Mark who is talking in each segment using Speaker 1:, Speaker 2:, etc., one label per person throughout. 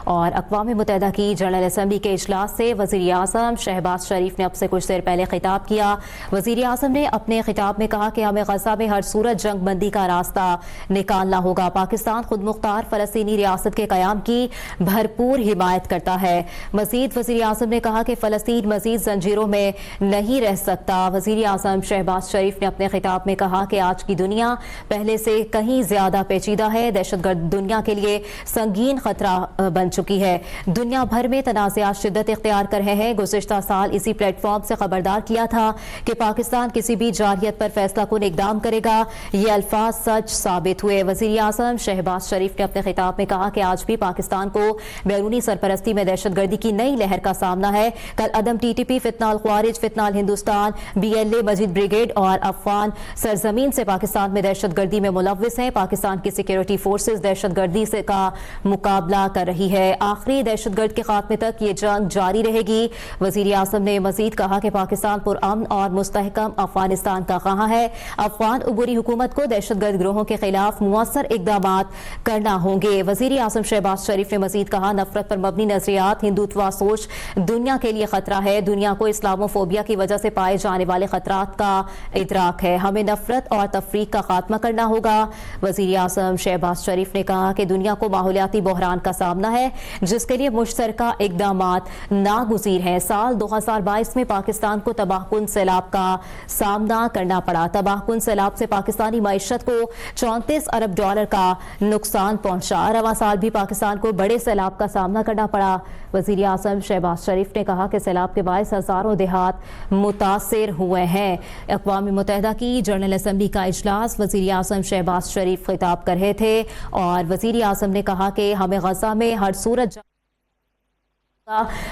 Speaker 1: اور اقوام متحدہ کی جنرل اسمبلی کے اجلاس سے وزیر اعظم شہباز شریف نے اب سے کچھ دیر پہلے خطاب کیا۔ وزیر اعظم نے اپنے خطاب میں کہا کہ ہمیں غزہ میں ہر صورت جنگ بندی کا راستہ نکالنا ہوگا۔ پاکستان خود مختار فلسطینی ریاست کے قیام کی بھرپور حمایت کرتا ہے۔ مزید وزیر اعظم نے کہا کہ فلسطین مزید زنجیروں میں نہیں رہ سکتا۔ وزیر اعظم شہباز شریف نے اپنے خطاب میں کہا کہ آج کی دنیا پہلے سے کہیں زیادہ پیچیدہ ہے۔ دہشت گرد دنیا کے لیے سنگین خطرہ بن چکی ہے۔ دنیا بھر میں تنازعات شدت اختیار کر رہے ہیں۔ گزشتہ سال اسی پلیٹ فارم سے خبردار کیا تھا کہ پاکستان کسی بھی جارحیت پر فیصلہ کن اقدام کرے گا۔ یہ الفاظ سچ ثابت ہوئے۔ وزیر اعظم شہباز شریف نے اپنے خطاب میں کہا کہ آج بھی پاکستان کو بیرونی سرپرستی میں دہشت گردی کی نئی لہر کا سامنا ہے۔ کل عدم ٹی ٹی پی، فتنہ الخوارج، فتنہ الہندوستان، BLA، مجید بریگیڈ اور افغان سرزمین سے پاکستان میں دہشت گردی میں ملوث ہیں۔ پاکستان کی سیکیورٹی فورسز دہشت گردی سے کا مقابلہ کر رہی ہے۔ آخری دہشت گرد کے خاتمے تک یہ جنگ جاری رہے گی۔ وزیر اعظم نے مزید کہا کہ پاکستان پرامن اور مستحکم افغانستان کا خواہاں ہے۔ افغان عبوری حکومت کو دہشت گرد گروہوں کے خلاف مؤثر اقدامات کرنا ہوں گے۔ وزیر اعظم شہباز شریف نے مزید کہا نفرت پر مبنی نظریات، ہندوتوا سوچ دنیا کے لیے خطرہ ہے۔ دنیا کو اسلامو فوبیا کی وجہ سے پائے جانے والے خطرات کا ادراک ہے۔ ہمیں نفرت اور تفریق کا خاتمہ کرنا ہوگا۔ وزیر اعظم شہباز شریف نے کہا کہ دنیا کو ماحولیاتی بحران کا سامنا ہے جس کے لیے مشترکہ اقدامات ناگزیر ہیں۔ سال 2022 میں پاکستان کو تباہ کن سیلاب کا سامنا کرنا پڑا۔ تباہ کن سیلاب سے پاکستانی معیشت کو $34 ارب کا نقصان پہنچا۔ رواں سال بھی پاکستان کو بڑے سیلاب کا سامنا کرنا پڑا۔ وزیر اعظم شہباز شریف نے کہا کہ سیلاب کے باعث ہزاروں دیہات متاثر ہوئے ہیں۔ اقوام متحدہ کی جنرل اسمبلی کا اجلاس وزیر اعظم شہباز شریف خطاب کر رہے تھے اور وزیر اعظم نے کہا کہ ہمیں غزہ میں ہر صورت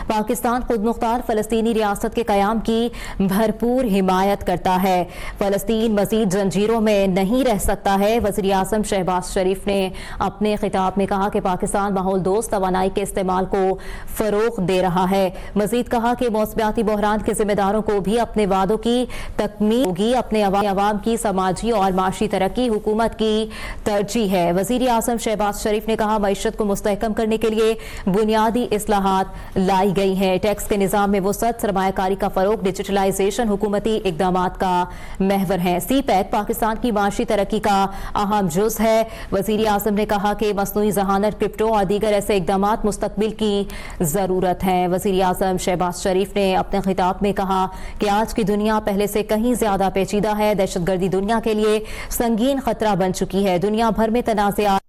Speaker 1: پاکستان خود مختار فلسطینی ریاست کے قیام کی بھرپور حمایت کرتا ہے۔ فلسطین مزید زنجیروں میں نہیں رہ سکتا ہے۔ وزیر اعظم شہباز شریف نے اپنے خطاب میں کہا کہ پاکستان ماحول دوست توانائی کے استعمال کو فروغ دے رہا ہے۔ مزید کہا کہ موسمیاتی بحران کے ذمہ داروں کو بھی اپنے وعدوں کی تکمیل ہوگی۔ اپنے عوام کی سماجی اور معاشی ترقی حکومت کی ترجیح ہے۔ وزیر اعظم شہباز شریف نے کہا معیشت کو مستحکم کرنے کے لیے بنیادی اصلاحات لائی گئی ہیں۔ ٹیکس کے نظام میں وسعت، سرمایہ کاری کا فروغ، ڈیجیٹلائزیشن حکومتی اقدامات کا محور ہیں۔ سی پیک پاکستان کی معاشی ترقی کا اہم جز ہے۔ وزیر اعظم نے کہا کہ مصنوعی ذہانت، کرپٹو اور دیگر ایسے اقدامات مستقبل کی ضرورت ہیں۔ وزیر اعظم شہباز شریف نے اپنے خطاب میں کہا کہ آج کی دنیا پہلے سے کہیں زیادہ پیچیدہ ہے۔ دہشت گردی دنیا کے لیے سنگین خطرہ بن چکی ہے۔ دنیا بھر میں تنازعات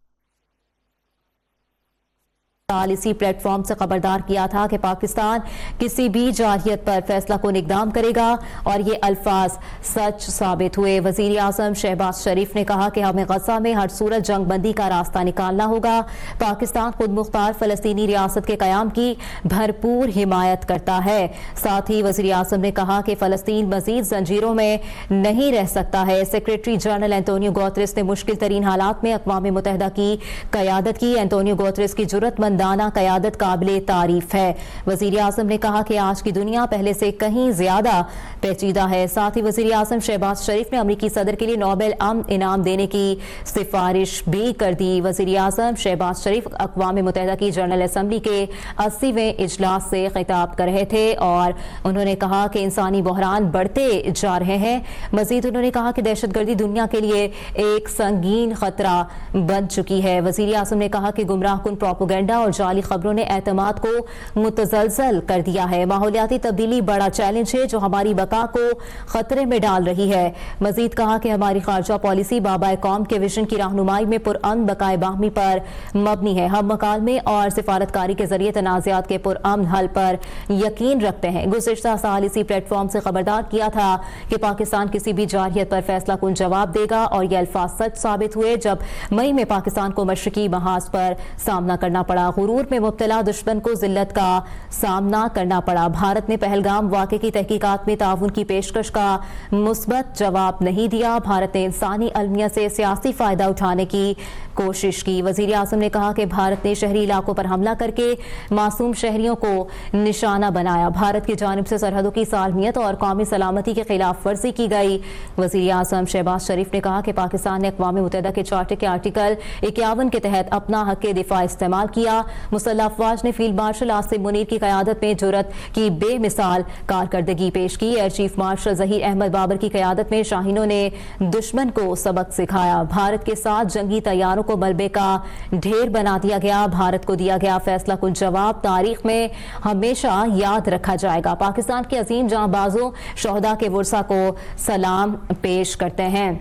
Speaker 1: اسی پلیٹ فارم سے خبردار کیا تھا کہ پاکستان کسی بھی جارحیت پر فیصلہ کن اقدام کرے گا اور یہ الفاظ سچ ثابت ہوئے۔ وزیر اعظم شہباز شریف نے کہا کہ ہمیں غزہ میں ہر صورت جنگ بندی کا راستہ نکالنا ہوگا۔ پاکستان خود مختار فلسطینی ریاست کے قیام کی بھرپور حمایت کرتا ہے۔ ساتھ ہی وزیر اعظم نے کہا کہ فلسطین مزید زنجیروں میں نہیں رہ سکتا ہے۔ سیکریٹری جنرل اینٹونیو گوتریس نے مشکل ترین حالات میں اقوام متحدہ کی قیادت کی۔ اینٹونیو گوتریس کی جرأت مند قیادت قابل تعریف ہے۔ وزیر اعظم نے کہا کہ آج کی دنیا پہلے سے کہیں زیادہ پیچیدہ ہے۔ ساتھ ہی وزیر اعظم شہباز شریف نے امریکی صدر کے لیے نوبل امن انعام دینے کی سفارش بھی کر دی۔ وزیر اعظم شہباز شریف اقوام متحدہ کی جنرل اسمبلی کے 80ویں اجلاس سے خطاب کر رہے تھے اور انہوں نے کہا کہ انسانی بحران بڑھتے جا رہے ہیں۔ مزید انہوں نے کہا کہ دہشت گردی دنیا کے لیے ایک سنگین خطرہ بن چکی ہے۔ وزیر اعظم نے کہا کہ گمراہ کن پروپیگنڈا اور جعلی خبروں نے اعتماد کو متزلزل کر دیا ہے۔ ماحولیاتی تبدیلی بڑا چیلنج ہے جو ہماری بقا کو خطرے میں ڈال رہی ہے۔ مزید کہا کہ ہماری خارجہ پالیسی بابائے قوم کے ویژن کی رہنمائی میں پرامن بقائے باہمی پر مبنی ہے۔ ہم مکالمے اور سفارتکاری کے ذریعے تنازعات کے پرامن حل پر یقین رکھتے ہیں۔ گزشتہ سال اسی پلیٹ فارم سے خبردار کیا تھا کہ پاکستان کسی بھی جارحیت پر فیصلہ کن جواب دے گا اور یہ الفاظ سچ ثابت ہوئے جب مئی میں پاکستان کو مشرقی محاذ پر سامنا کرنا پڑا۔ غرور میں مبتلا دشمن کو ذلت کا سامنا کرنا پڑا۔ بھارت نے پہلگام واقعے کی تحقیقات میں تعاون کی پیشکش کا مثبت جواب نہیں دیا۔ بھارت نے انسانی المیہ سے سیاسی فائدہ اٹھانے کی کوشش کی۔ وزیر اعظم نے کہا کہ بھارت نے شہری علاقوں پر حملہ کر کے معصوم شہریوں کو نشانہ بنایا۔ بھارت کی جانب سے سرحدوں کی سالمیت اور قومی سلامتی کی خلاف ورزی کی گئی۔ وزیر اعظم شہباز شریف نے کہا کہ پاکستان نے اقوام متحدہ کے چارٹر کے آرٹیکل 51 کے تحت اپنا حق دفاع استعمال کیا۔ مسلح افواج نے فیلڈ مارشل آصم منیر کی قیادت میں جرأت کی بے مثال کارکردگی پیش کی۔ Air chief marshal Zaheer Ahmed Babar کی قیادت میں شاہینوں نے دشمن کو سبق سکھایا۔ بھارت کے ساتھ جنگی طیاروں کو ملبے کا ڈھیر بنا دیا گیا۔ بھارت کو دیا گیا فیصلہ کن جواب تاریخ میں ہمیشہ یاد رکھا جائے گا۔ پاکستان کے عظیم جاں بازوں شہداء کے ورثہ کو سلام پیش کرتے ہیں۔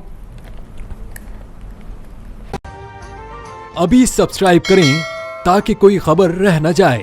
Speaker 2: ابھی سبسکرائب کریں تاکہ کوئی خبر رہ نہ جائے۔